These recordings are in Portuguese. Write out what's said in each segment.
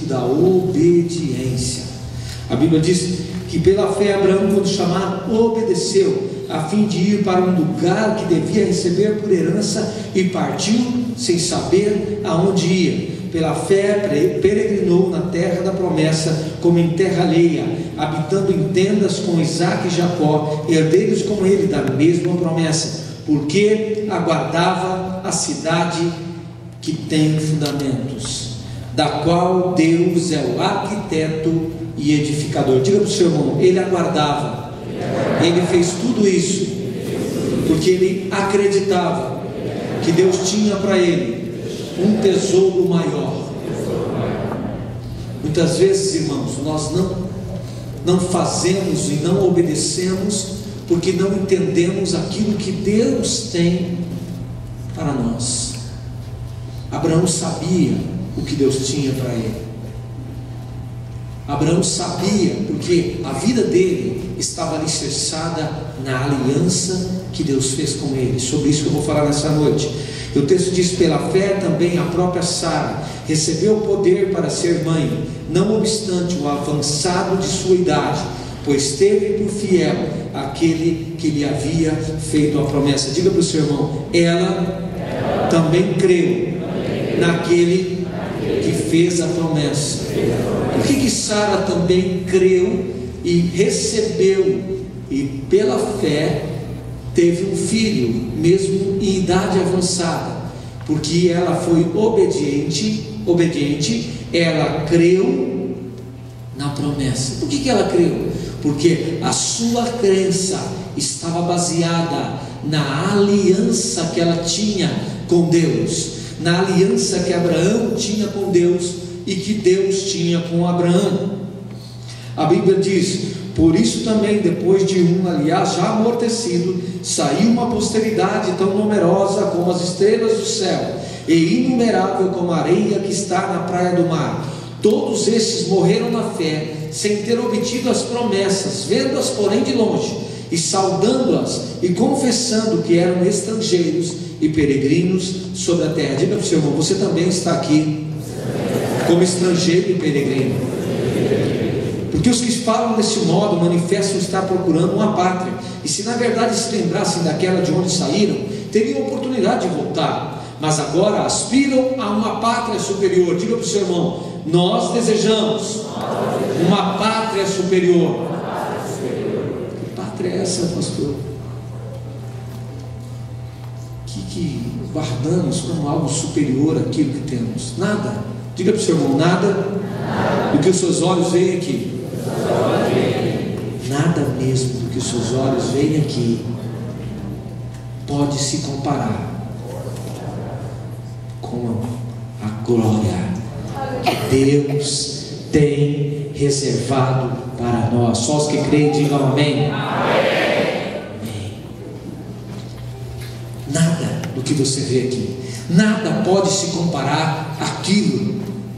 respeito da obediência. A Bíblia diz que pela fé Abraão, quando chamado, obedeceu, a fim de ir para um lugar que devia receber por herança, e partiu sem saber aonde ia. Pela fé peregrinou na terra da promessa, como em terra alheia, habitando em tendas com Isaque e Jacó, herdeiros com ele da mesma promessa, porque aguardava a cidade que tem fundamentos, da qual Deus é o arquiteto e edificador. Diga para o seu irmão: ele aguardava, ele fez tudo isso porque ele acreditava que Deus tinha para ele um tesouro maior. Muitas vezes, irmãos, nós não fazemos e não obedecemos porque não entendemos aquilo que Deus tem para nós. Abraão sabia o que Deus tinha para ele. Abraão sabia porque a vida dele estava alicerçada na aliança que Deus fez com ele. Sobre isso que eu vou falar nessa noite. E o texto diz: pela fé também a própria Sara recebeu o poder para ser mãe, não obstante o avançado de sua idade, pois teve por fiel aquele que lhe havia feito a promessa. Diga para o seu irmão: ela também creu naquele que fez a promessa. Por que Sara também creu e recebeu, e pela fé teve um filho, mesmo em idade avançada? Porque ela foi obediente, ela creu na promessa. Por que ela creu? Porque a sua crença estava baseada na aliança que ela tinha com Deus, na aliança que Abraão tinha com Deus e que Deus tinha com Abraão. A Bíblia diz: por isso também, depois de aliás, já amortecido, saiu uma posteridade tão numerosa como as estrelas do céu, e inumerável como a areia que está na praia do mar. Todos esses morreram na fé, sem ter obtido as promessas, vendo-as porém de longe, e saudando-as, e confessando que eram estrangeiros e peregrinos sobre a terra. Diga para o seu irmão: você também está aqui como estrangeiro e peregrino. Porque os que falam desse modo manifestam estar procurando uma pátria, e se na verdade se lembrassem daquela de onde saíram, teriam oportunidade de voltar, mas agora aspiram a uma pátria superior. Diga para o seu irmão: nós desejamos uma pátria superior. Que pátria é essa, pastor? Que guardamos como algo superior àquilo que temos? Nada. Diga para o seu irmão: nada do que os seus olhos veem aqui, nada mesmo do que os seus olhos veem aqui pode se comparar com a glória que Deus tem reservado para nós. Só os que creem digam amém. Amém. Nada do que você vê aqui, nada pode se comparar àquilo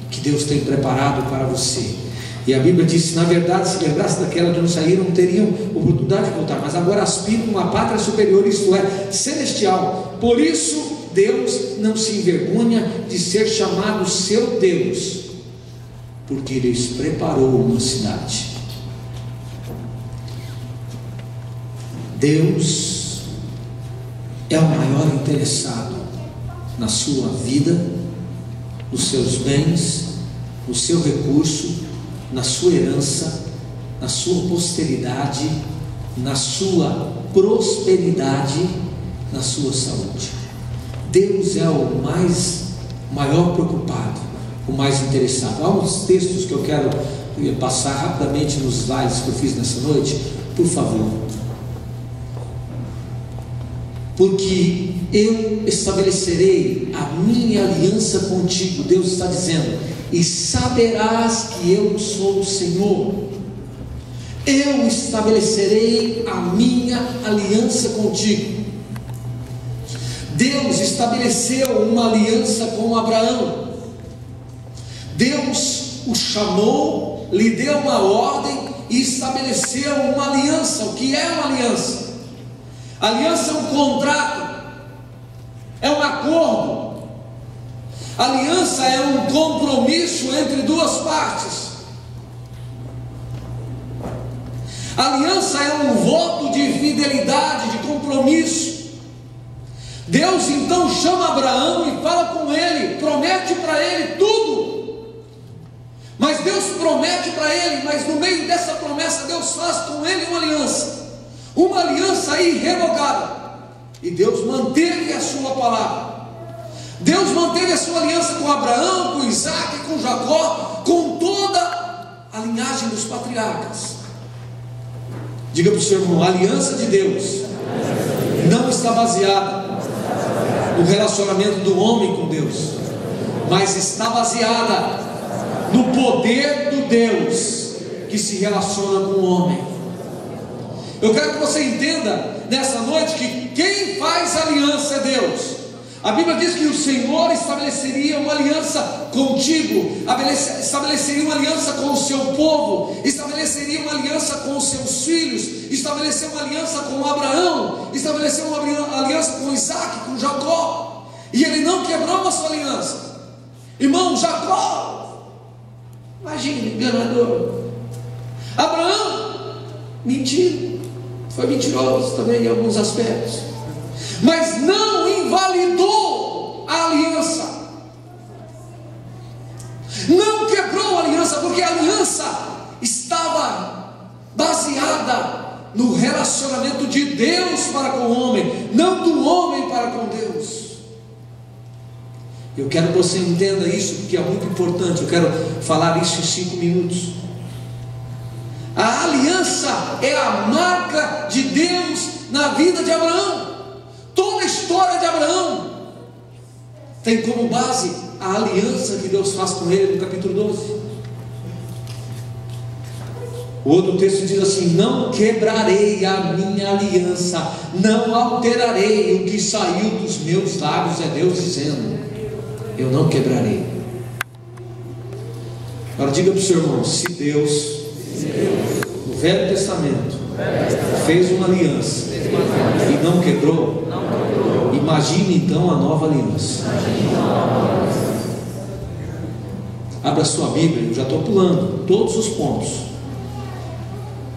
que Deus tem preparado para você. E a Bíblia diz: na verdade, se lembrasse daquela de onde saíram, não teriam oportunidade de voltar, mas agora aspiram uma pátria superior, isto é, celestial. Por isso Deus não se envergonha de ser chamado seu Deus, porque lhes preparou uma cidade. Deus é o maior interessado na sua vida, nos seus bens, no seu recurso, na sua herança, na sua posteridade, na sua prosperidade, na sua saúde. Deus é o maior preocupado, o mais interessado. Há uns textos que eu quero passar rapidamente nos slides que eu fiz nessa noite, por favor. Porque eu estabelecerei a minha aliança contigo, Deus está dizendo, e saberás que eu sou o Senhor. Eu estabelecerei a minha aliança contigo. Deus estabeleceu uma aliança com Abraão. Deus o chamou, lhe deu uma ordem e estabeleceu uma aliança. O que é uma aliança? Aliança é um contrato, é um acordo. Aliança é um compromisso entre duas partes. Aliança é um voto de fidelidade, de compromisso. Deus então chama Abraão e fala com ele, promete para ele tudo. Mas Deus promete para ele, mas no meio dessa promessa Deus faz com ele uma aliança irrevogável. E Deus manteve a sua palavra. Deus manteve a sua aliança com Abraão, com Isaac, com Jacó, com toda a linhagem dos patriarcas. Diga para o seu irmão: a aliança de Deus não está baseada no relacionamento do homem com Deus, mas está baseada no poder do Deus que se relaciona com o homem. Eu quero que você entenda nessa noite que quem faz aliança é Deus. A Bíblia diz que o Senhor estabeleceria uma aliança contigo, estabeleceria uma aliança com o seu povo, estabeleceria uma aliança com os seus filhos, estabeleceu uma aliança com Abraão, estabeleceu uma aliança com Isaac, com Jacó, e ele não quebrou a sua aliança. Irmão, Jacó, imagine, enganador. Abraão, mentira, foi mentiroso também em alguns aspectos, mas não invalidou a aliança, não quebrou a aliança, porque a aliança estava baseada no relacionamento de Deus para com o homem, não do homem para com Deus. Eu quero que você entenda isso, porque é muito importante. Eu quero falar isso em 5 minutos. A aliança é a marca de Deus na vida de Abraão. Toda a história de Abraão tem como base a aliança que Deus faz com ele no capítulo 12. O outro texto diz assim: não quebrarei a minha aliança, não alterarei o que saiu dos meus lábios. É Deus dizendo: eu não quebrarei. Agora diga para o seu irmão: se Deus no Velho Testamento fez uma aliança e não quebrou, imagine então a nova aliança. Abra sua Bíblia, eu já estou pulando todos os pontos.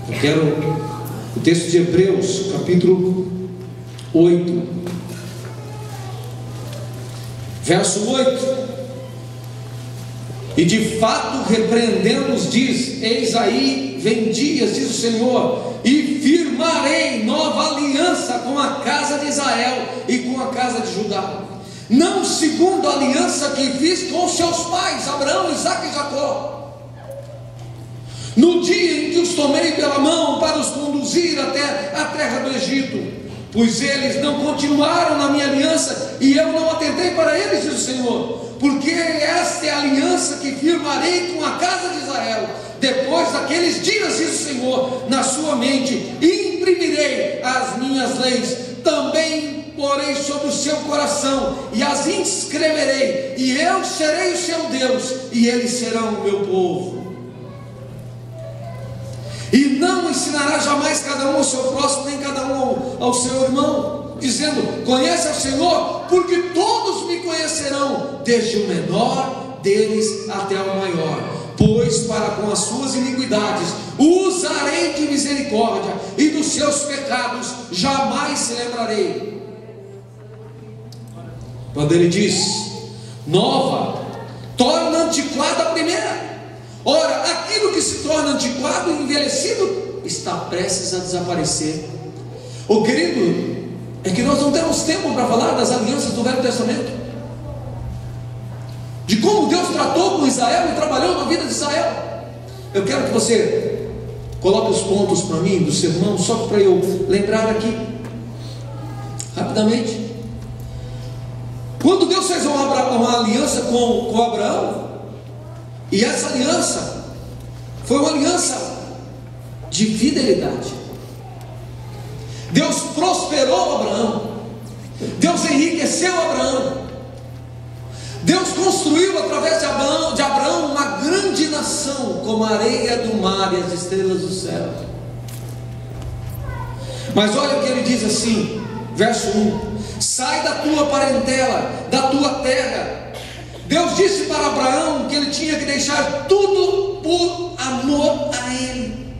Eu quero o texto de Hebreus, capítulo 8, verso 8. E de fato repreendendo-os, diz: eis aí vem dias, diz o Senhor, e firmarei nova aliança com a casa de Israel e com a casa de Judá, não segundo a aliança que fiz com seus pais, Abraão, Isaac e Jacó, no dia em que os tomei pela mão para os conduzir até a terra do Egito, pois eles não continuaram na minha aliança, e eu não atentei para eles, diz o Senhor, porque esta é a aliança que firmarei com a casa de Israel, depois daqueles dias, diz o Senhor, na sua mente imprimirei as minhas leis, também porei sobre o seu coração, e as inscreverei, e eu serei o seu Deus, e eles serão o meu povo. E não ensinará jamais cada um ao seu próximo, nem cada um ao seu irmão, dizendo: conhece ao Senhor, porque todos me conhecerão, desde o menor deles até o maior, pois para com as suas iniquidades usarei de misericórdia, e dos seus pecados jamais se lembrarei. Quando ele diz nova, torna antiquada a primeira. Ora, aquilo que se torna antiquado e envelhecido está prestes a desaparecer. Oh querido, é que nós não temos tempo para falar das alianças do Velho Testamento, de como Deus tratou com Israel e trabalhou na vida de Israel. Eu quero que você coloque os pontos para mim do sermão, só para eu lembrar aqui rapidamente. Quando Deus fez uma aliança com Abraão, e essa aliança foi uma aliança de fidelidade. Deus prosperou Abraão, Deus enriqueceu Abraão, Deus construiu através de Abraão uma grande nação, como a areia do mar e as estrelas do céu. Mas olha o que ele diz assim, verso 1: sai da tua parentela, da tua terra, Deus disse para Abraão que ele tinha que deixar tudo por amor a Ele.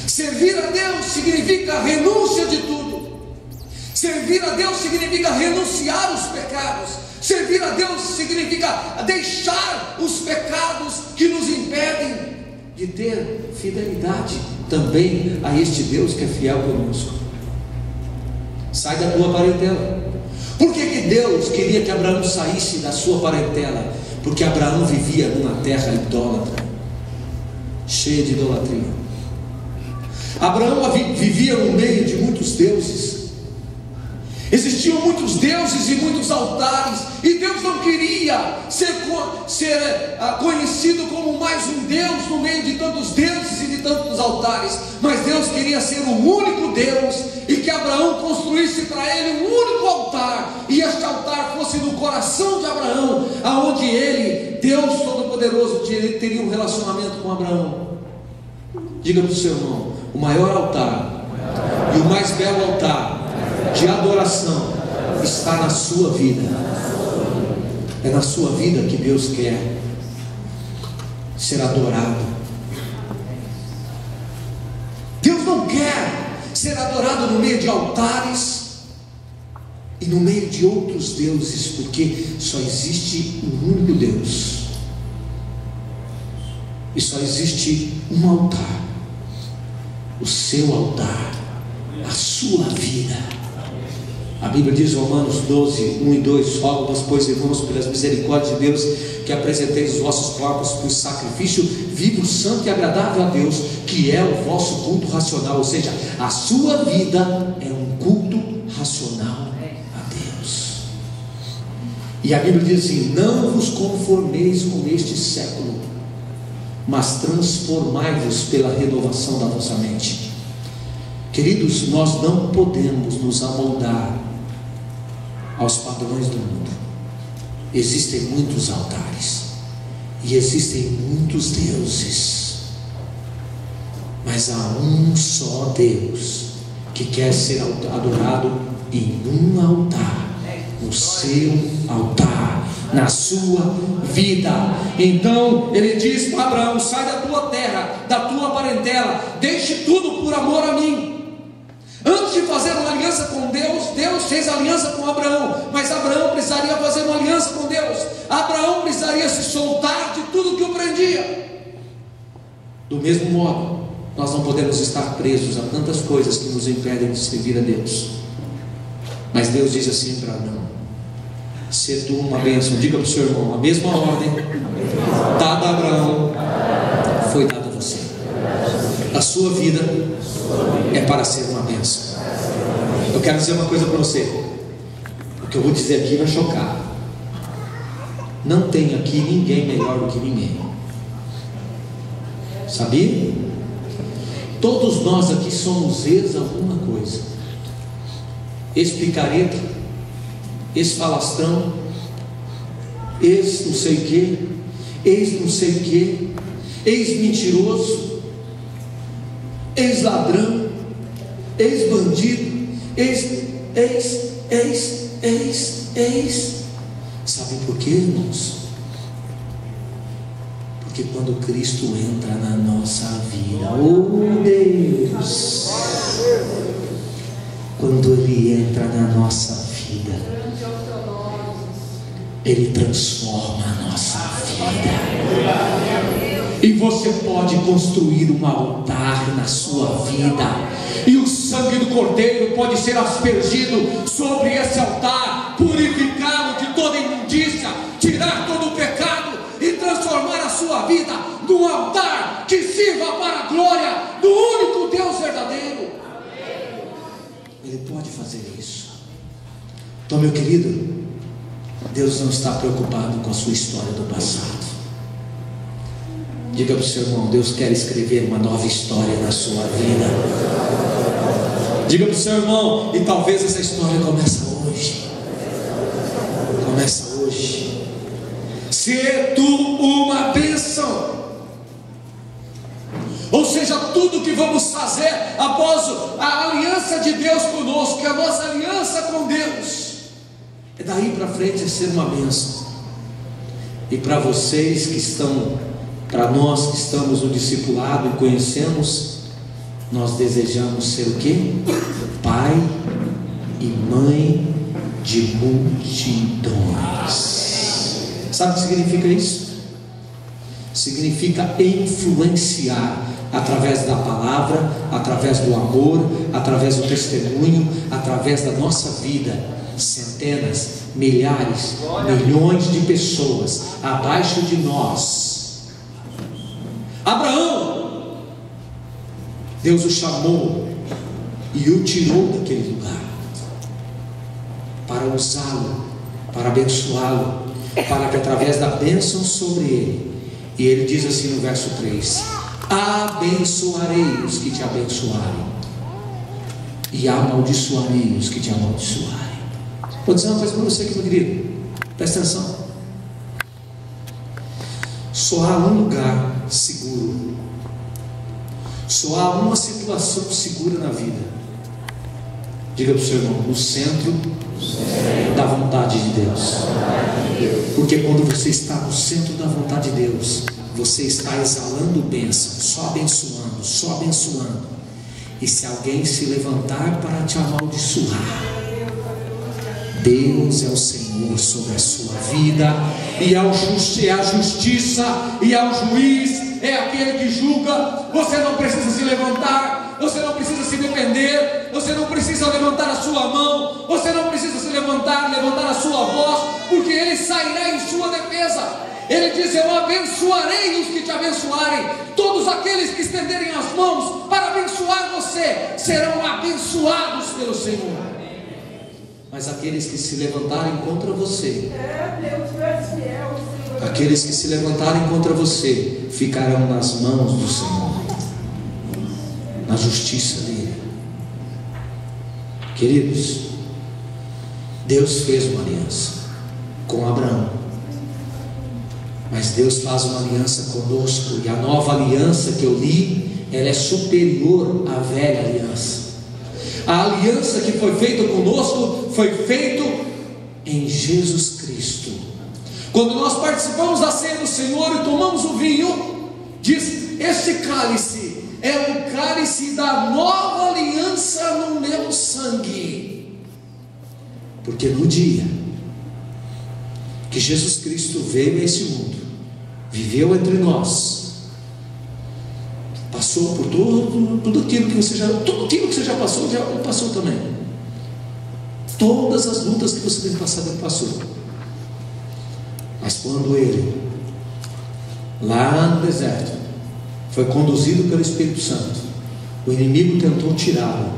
Servir a Deus significa a renúncia de tudo. Servir a Deus significa renunciar aos pecados. Servir a Deus significa deixar os pecados que nos impedem de ter fidelidade também a este Deus que é fiel conosco. Sai da tua parentela. Por que Deus queria que Abraão saísse da sua parentela? Porque Abraão vivia numa terra idólatra, cheia de idolatria. Abraão vivia no meio de muitos deuses. Existiam muitos deuses e muitos altares, e Deus não queria ser conhecido como mais um Deus no meio de tantos deuses e de tantos altares, mas Deus queria ser o único Deus, e que Abraão construísse para ele um único altar, e este altar fosse no coração de Abraão, aonde ele, Deus Todo-Poderoso, teria um relacionamento com Abraão. Diga para o seu irmão: o maior altar e o mais belo altar de adoração está na sua vida. É na sua vida que Deus quer ser adorado. Deus não quer ser adorado no meio de altares e no meio de outros deuses, porque só existe um único Deus, e só existe um altar, o seu altar, a sua vida. A Bíblia diz em Romanos 12, 1 e 2: rogo-vos, pois, irmãos, pelas misericórdias de Deus, que apresenteis os vossos corpos por sacrifício vivo, santo e agradável a Deus, que é o vosso culto racional. Ou seja, a sua vida é um culto racional a Deus. E a Bíblia diz assim: não vos conformeis com este século, mas transformai-vos pela renovação da vossa mente. Queridos, nós não podemos nos amoldar aos padrões do mundo. Existem muitos altares e existem muitos deuses, mas há um só Deus que quer ser adorado em um altar, no seu altar, na sua vida. Então ele diz para Abraão: sai da tua terra, da tua parentela, deixe tudo por amor a mim. Antes de fazer uma aliança com Deus, Deus fez aliança com Abraão, mas Abraão precisaria fazer uma aliança com Deus. Abraão precisaria se soltar de tudo que o prendia. Do mesmo modo, nós não podemos estar presos a tantas coisas que nos impedem de servir a Deus. Mas Deus diz assim para Abraão: ser tu uma bênção. Diga para o seu irmão: a mesma ordem dada a Abraão foi dada a você. A sua vida é para ser uma bênção. Eu quero dizer uma coisa para você. O que eu vou dizer aqui vai chocar. Não tem aqui ninguém melhor do que ninguém. Sabia? Todos nós aqui somos ex alguma coisa. Ex-picareta, ex-falastrão, ex não sei o que, ex não sei o que, ex-mentiroso, ex-ladrão, ex-bandido, ex. Sabe por quê, irmãos? Porque quando Cristo entra na nossa vida, oh Deus, quando Ele entra na nossa vida, Ele transforma a nossa vida. E você pode construir um altar na sua vida, e o sangue do Cordeiro pode ser aspergido sobre esse altar, purificá-lo de toda imundícia, tirar todo o pecado e transformar a sua vida num altar que sirva para a glória do único Deus verdadeiro. Ele pode fazer isso. Então, meu querido, Deus não está preocupado com a sua história do passado. Diga para o seu irmão: Deus quer escrever uma nova história na sua vida. Diga para o seu irmão: e talvez essa história começa hoje. Começa hoje. Ser tu uma bênção. Ou seja, tudo que vamos fazer após a aliança de Deus conosco, que é a nossa aliança com Deus, daí para frente é ser uma bênção. E para vocês que estão, para nós que estamos no discipulado e conhecemos, nós desejamos ser o quê? Pai e mãe de multidões. Sabe o que significa isso? Significa influenciar através da palavra, através do amor, através do testemunho, através da nossa vida, centenas, milhares, milhões de pessoas abaixo de nós. Abraão, Deus o chamou e o tirou daquele lugar para usá-lo, para abençoá-lo, para que através da bênção sobre ele, e ele diz assim no verso 3: abençoarei os que te abençoarem, e amaldiçoarei os que te amaldiçoarem. Vou dizer uma coisa para você aqui, meu querido, presta atenção. Só há um lugar seguro, só há uma situação segura na vida. Diga para o seu irmão: no centro da vontade de Deus. Porque quando você está no centro da vontade de Deus, você está exalando bênção, só abençoando, só abençoando. E se alguém se levantar para te amaldiçoar, Deus é o Senhor sobre a sua vida, e é a justiça, e é o juiz, é aquele que julga. Você não precisa se levantar, você não precisa se defender, você não precisa levantar a sua mão, você não precisa se levantar a sua voz, porque Ele sairá em sua defesa. Ele diz: eu abençoarei os que te abençoarem. Todos aqueles que estenderem as mãos para abençoar você serão abençoados pelo Senhor. Mas aqueles que se levantarem contra você, aqueles que se levantarem contra você, ficarão nas mãos do Senhor, na justiça dele. Queridos, Deus fez uma aliança com Abraão, mas Deus faz uma aliança conosco, e a nova aliança que eu li, ela é superior à velha aliança. A aliança que foi feita conosco foi feita em Jesus Cristo. Quando nós participamos da ceia do Senhor e tomamos o vinho, diz: este cálice é o cálice da nova aliança no meu sangue. Porque no dia que Jesus Cristo veio a esse mundo, viveu entre nós, passou por tudo aquilo que você já passou, já passou também. Todas as lutas que você tem passado, ele passou. Mas quando ele, lá no deserto, foi conduzido pelo Espírito Santo, o inimigo tentou tirá-lo,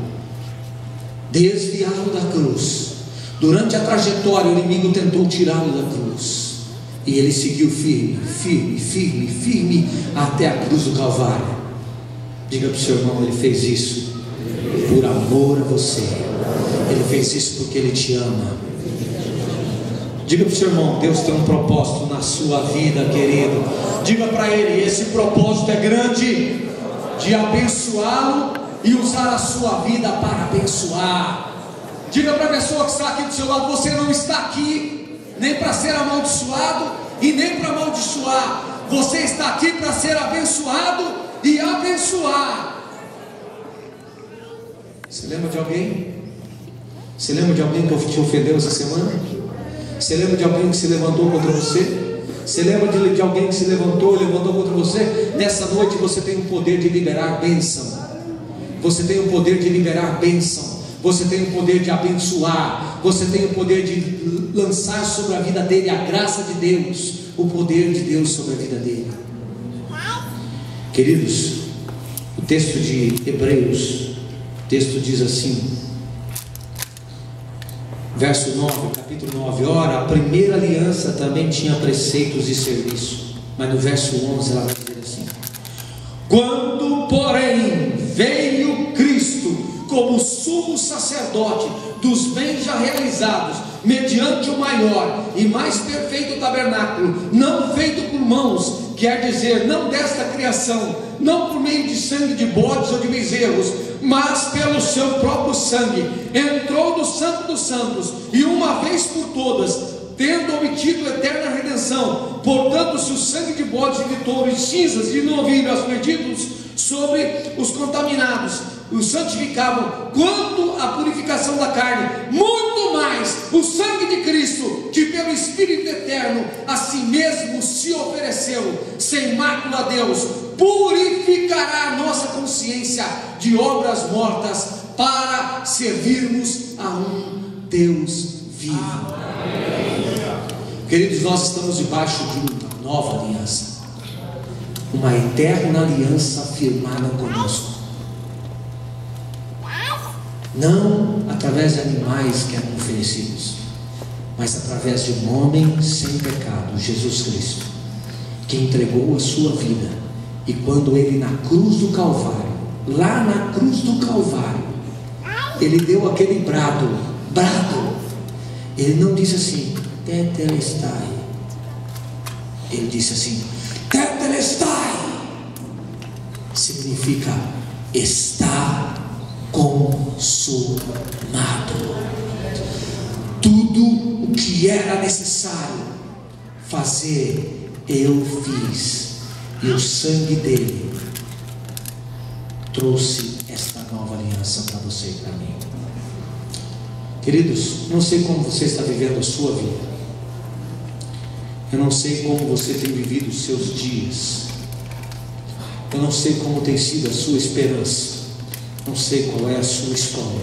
desviá-lo da cruz. Durante a trajetória, o inimigo tentou tirá-lo da cruz, e ele seguiu firme até a cruz do Calvário. Diga para o seu irmão: ele fez isso por amor a você, ele fez isso porque ele te ama. Diga para o seu irmão: Deus tem um propósito na sua vida, querido. Diga para ele: esse propósito é grande, de abençoá-lo e usar a sua vida para abençoar. Diga para a pessoa que está aqui do seu lado: você não está aqui nem para ser amaldiçoado e nem para amaldiçoar, você está aqui para ser abençoado e abençoar. Você lembra de alguém? Você lembra de alguém que te ofendeu essa semana? Você lembra de alguém que se levantou contra você? Você lembra de alguém que se levantou contra você? Nessa noite você tem o poder de liberar bênção. Você tem o poder de liberar bênção. Você tem o poder de abençoar. Você tem o poder de lançar sobre a vida dele a graça de Deus, o poder de Deus sobre a vida dele. Queridos, o texto de Hebreus, o texto diz assim, verso 9, capítulo 9: ora, a primeira aliança também tinha preceitos e serviço. Mas no verso 11 ela vai dizer assim: quando porém veio Cristo como sumo sacerdote dos bens já realizados, mediante o maior e mais perfeito tabernáculo, não feito por mãos, quer dizer, não desta criação, não por meio de sangue de bodes ou de bezerros, mas pelo seu próprio sangue, entrou no Santo dos Santos, e uma vez por todas, tendo obtido eterna redenção. Portanto, se o sangue de bodes e de touros, cinzas de novilho aspergidos sobre os contaminados os santificavam, quanto à purificação da carne, muito mais o sangue de Cristo, que pelo Espírito eterno a si mesmo se ofereceu sem mácula a Deus, purificará a nossa consciência de obras mortas, para servirmos a um Deus vivo. Queridos, nós estamos debaixo de uma nova aliança, uma eterna aliança firmada conosco, não através de animais que eram oferecidos, mas através de um homem sem pecado, Jesus Cristo, que entregou a sua vida. E quando ele na cruz do Calvário, lá na cruz do Calvário, ele deu aquele brado, ele não disse assim, tetelestai, ele disse assim, tetelestai, significa está consumado. Tudo o que era necessário fazer, eu fiz, e o sangue dele trouxe esta nova aliança para você e para mim. Queridos, não sei como você está vivendo a sua vida, eu não sei como você tem vivido os seus dias, eu não sei como tem sido a sua esperança, não sei qual é a sua história,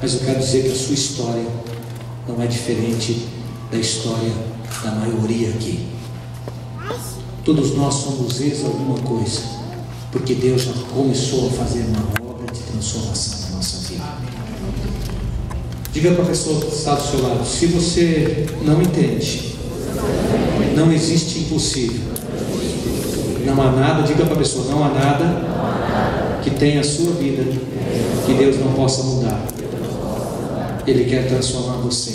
mas eu quero dizer que a sua história não é diferente da história da maioria aqui. Todos nós somos ex alguma coisa, porque Deus já começou a fazer uma obra de transformação na nossa vida. Diga para a pessoa que está do seu lado, se você não entende, não existe impossível, não há nada, diga para a pessoa, não há nada que tenha a sua vida que Deus não possa mudar. Ele quer transformar você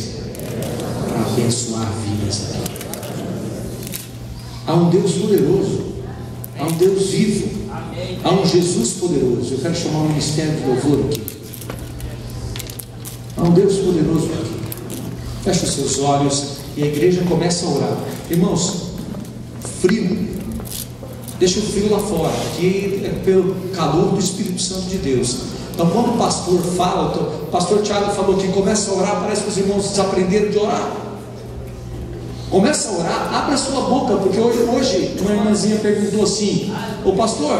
para abençoar vidas aqui. Há um Deus poderoso, há um Deus vivo, há um Jesus poderoso. Eu quero chamar o ministério de louvor aqui. Há um Deus poderoso aqui. Feche os seus olhos e a igreja começa a orar. Irmãos, frio, deixa o frio lá fora, aqui é pelo calor do Espírito Santo de Deus. Então quando o pastor fala, o pastor Tiago falou que começa a orar, parece que os irmãos desaprenderam de orar. Começa a orar, abra sua boca, porque hoje uma irmãzinha perguntou assim, ô pastor,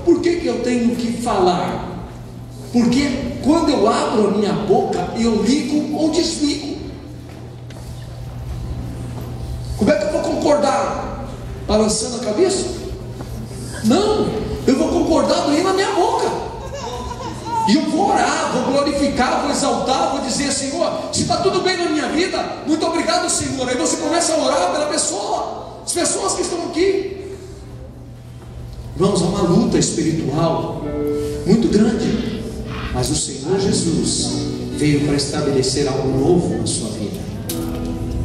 por que eu tenho que falar? Porque quando eu abro a minha boca, eu ligo ou desligo. Como é que eu vou concordar? Balançando a cabeça? Não, eu vou concordar doendo na minha boca. E eu vou orar, vou glorificar, vou exaltar, vou dizer, Senhor, se está tudo bem na minha vida, muito obrigado, Senhor. Aí você começa a orar pela pessoa, as pessoas que estão aqui. Irmãos, há uma luta espiritual muito grande, mas o Senhor Jesus veio para estabelecer algo novo na sua vida,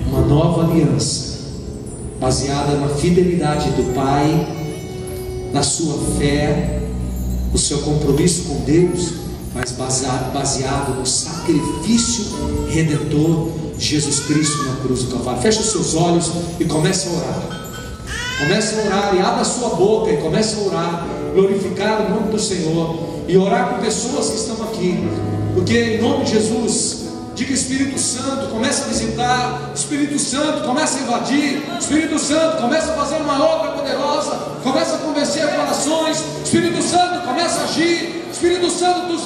uma nova aliança, baseada na fidelidade do Pai, na sua fé, no seu compromisso com Deus, mas baseado no sacrifício redentor de Jesus Cristo na cruz do Calvário. Feche os seus olhos e comece a orar. Comece a orar e abra a sua boca e comece a orar, glorificar o nome do Senhor e orar por pessoas que estão aqui, porque em nome de Jesus, diga Espírito Santo, começa a visitar, Espírito Santo, começa a invadir, Espírito Santo, começa a fazer uma obra poderosa, começa a convencer corações, Espírito Santo, começa a agir, Espírito Santo, tu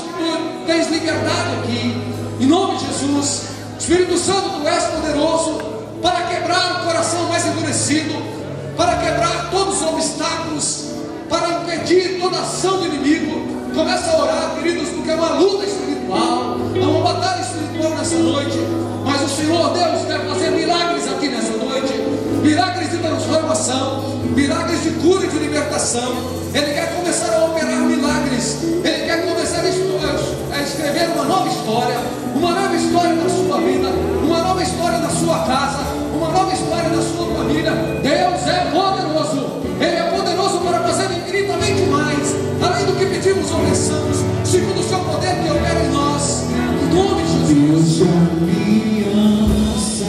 tens liberdade aqui, em nome de Jesus, Espírito Santo, tu és poderoso, para quebrar o coração mais endurecido, para quebrar todos os obstáculos, para impedir toda ação do inimigo. Começa a orar, queridos, porque é uma luta espiritual, é uma batalha espiritual nessa noite, mas o Senhor Deus quer fazer milagres aqui nessa noite, milagres de transformação, milagres de cura e de libertação. Ele quer começar a operar milagres, Ele quer começar a escrever uma nova história na sua vida, uma nova história na sua casa, uma nova história na sua família. Deus é poderoso, Ele é poderoso para fazer infinitamente mais, além do que pedimos ou pensamos, segundo o seu poder que opera em nós, em nome de Jesus. Deus de aliança.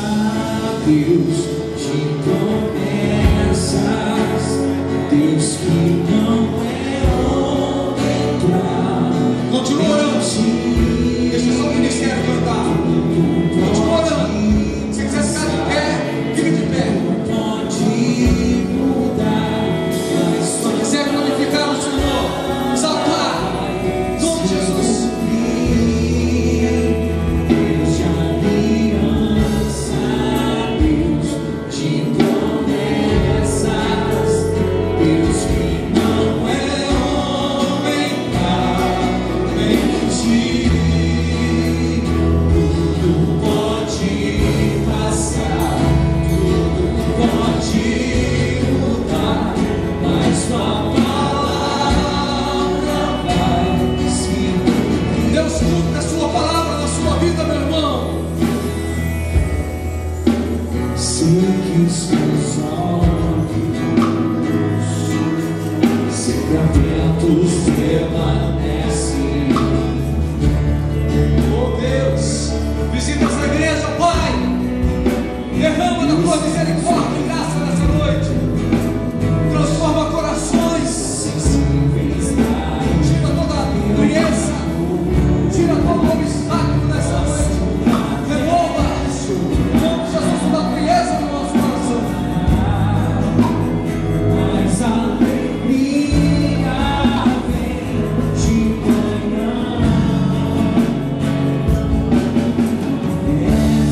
os teus olhos, sempre atentos permanecem. Oh Deus, visita essa igreja, Pai, derrama da tua misericórdia e graça nessa noite, transforma corações, tira toda a frieza, tira todo o obstáculo nessa noite, renova o nome de Jesus toda a frieza do nosso coração. Mas a alegria vem de manhã,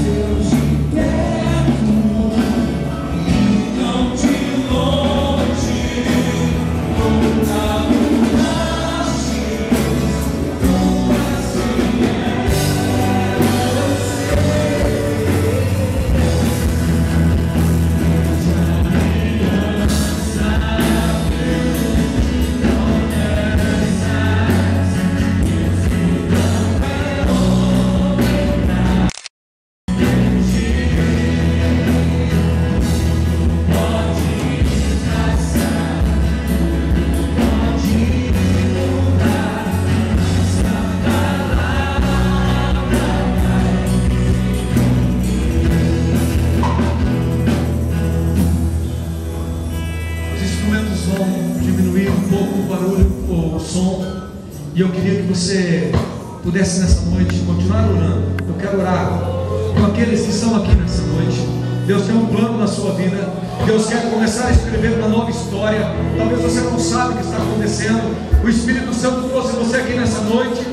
Deus de perto e não de longe, e eu queria que você pudesse nessa noite continuar orando. Eu quero orar com aqueles que estão aqui nessa noite. Deus tem um plano na sua vida. Deus quer começar a escrever uma nova história. Talvez você não saiba o que está acontecendo. O Espírito Santo trouxe você aqui nessa noite,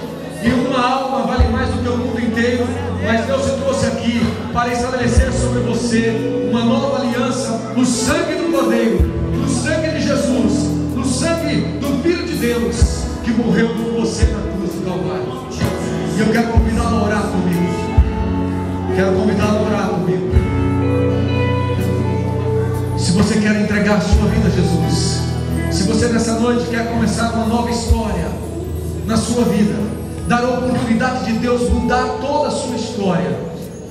e uma alma vale mais do que o mundo inteiro. Mas Deus te trouxe aqui para estabelecer sobre você uma nova aliança no sangue do Cordeiro, no sangue de Jesus, no sangue do Filho de Deus, que morreu por você na cruz do Calvário. E eu quero convidá-lo a orar comigo. Quero convidá-lo a orar comigo. Se você quer entregar a sua vida a Jesus, se você nessa noite quer começar uma nova história na sua vida, dar a oportunidade de Deus mudar toda a sua história,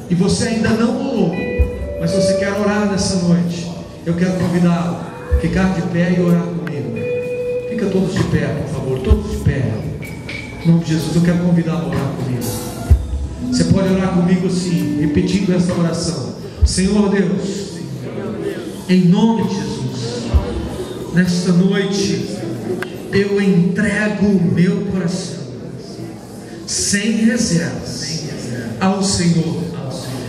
e você ainda não orou, mas você quer orar nessa noite, eu quero convidá-lo a ficar de pé e orar comigo. Fica todos de pé, por favor, todos de pé. Em nome de Jesus, eu quero convidá-lo a orar comigo. Você pode orar comigo assim, repetindo essa oração: Senhor Deus, em nome de Jesus, nesta noite eu entrego o meu coração sem reservas ao Senhor.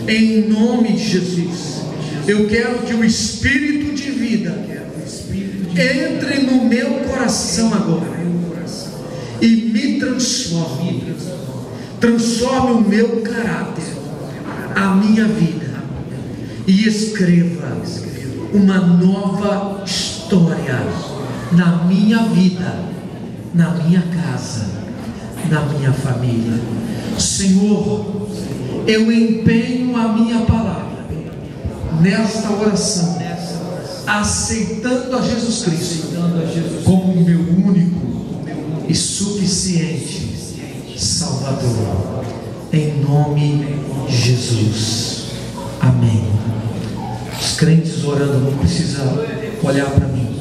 Em nome de Jesus, eu quero que o Espírito de vida entre no meu coração agora e me transforme o meu caráter, a minha vida, e escreva uma nova história na minha vida, na minha casa, na minha família. Senhor, eu empenho a minha palavra nesta oração, aceitando a Jesus Cristo como o meu único e suficiente Salvador, em nome de Jesus, amém. Os crentes orando não precisam olhar para mim.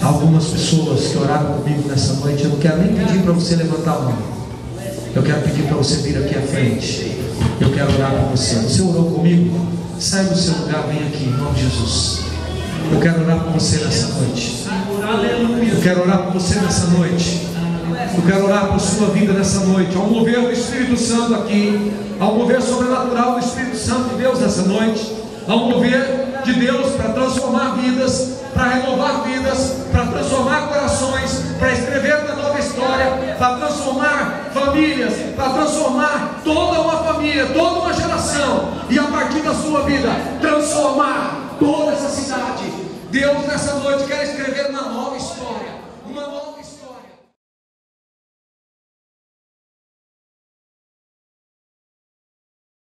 Algumas pessoas que oraram comigo nessa noite, eu não quero nem pedir para você levantar a mão, eu quero pedir para você vir aqui à frente. Eu quero orar por você. Você orou comigo? Sai do seu lugar, vem aqui, em nome de Jesus. Eu quero orar por você nessa noite. Eu quero orar por você nessa noite. Eu quero orar por sua vida nessa noite. Há um mover do Espírito Santo aqui. Há um mover sobrenatural do Espírito Santo de Deus nessa noite. Há um mover de Deus para transformar vidas, para renovar vidas, para transformar corações, para escrever uma nova história, para transformar famílias, para transformar toda uma família, toda uma geração, e a partir da sua vida transformar toda essa cidade. Deus nessa noite quer escrever uma nova história, uma nova